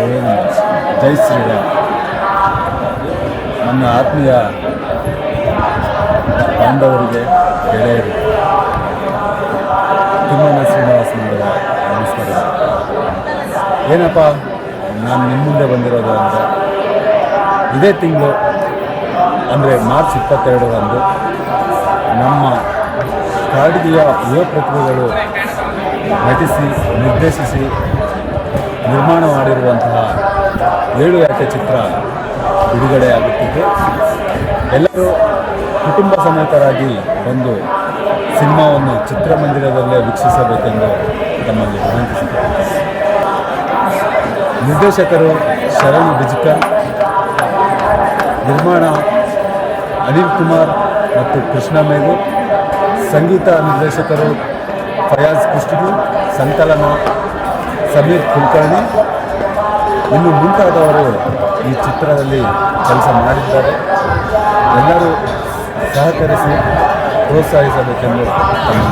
ಏನು ಜೈ ಶ್ರೀರಾಮ್. ನನ್ನ ಆತ್ಮೀಯ ಬಾಂಧವರಿಗೆ, ಗೆಳೆಯರಿಗೆ ತಿಮ್ಮಣ್ಣ ಶ್ರೀನಿವಾಸನವರ ನಮಸ್ಕಾರ. ಏನಪ್ಪ ನಾನು ನಿಮ್ಮ ಮುಂದೆ ಬಂದಿರೋದು ಅಂದರೆ, ಇದೇ ತಿಂಗಳು ಅಂದರೆ ಮಾರ್ಚ್ 22ರಂದು ನಮ್ಮ ಕಾಡಿಗೆಯ ಯುವ ಪ್ರತಿಭೆಗಳು ನಟಿಸಿ ನಿರ್ದೇಶಿಸಿ ನಿರ್ಮಾಣ ಮಾಡಿರುವಂತಹ 7 ಯಾಕೆ ಚಿತ್ರ ಬಿಡುಗಡೆಯಾಗುತ್ತಿದೆ. ಎಲ್ಲರೂ ಕುಟುಂಬ ಸಮೇತರಾಗಿ ಬಂದು ಸಿನಿಮಾವನ್ನು ಚಿತ್ರಮಂದಿರದಲ್ಲೇ ವೀಕ್ಷಿಸಬೇಕೆಂದು ತಮ್ಮಲ್ಲಿ ವಿನಂತಿಸುತ್ತಾರೆ. ನಿರ್ದೇಶಕರು ಶರಣ್ ಬಿಜ್ಕರ್, ನಿರ್ಮಾಣ ಅನಿಲ್ ಕುಮಾರ್ ಮತ್ತು ಕೃಷ್ಣ ಮೇಘು, ಸಂಗೀತ ನಿರ್ದೇಶಕರು ಫಯಾಜ್ ಕುಷ್ಟಗಿ, ಸಂಕಲನ ಸಮೀರ್ ಕುಲಕರ್ಣಿ, ಇನ್ನು ಮುಂತಾದವರು ಈ ಚಿತ್ರದಲ್ಲಿ ಕೆಲಸ ಮಾಡಿದ್ದಾರೆ. ಎಲ್ಲರೂ ಸಹಕರಿಸಿ ಪ್ರೋತ್ಸಾಹಿಸಬೇಕೆಂದು ತಮ್ಮ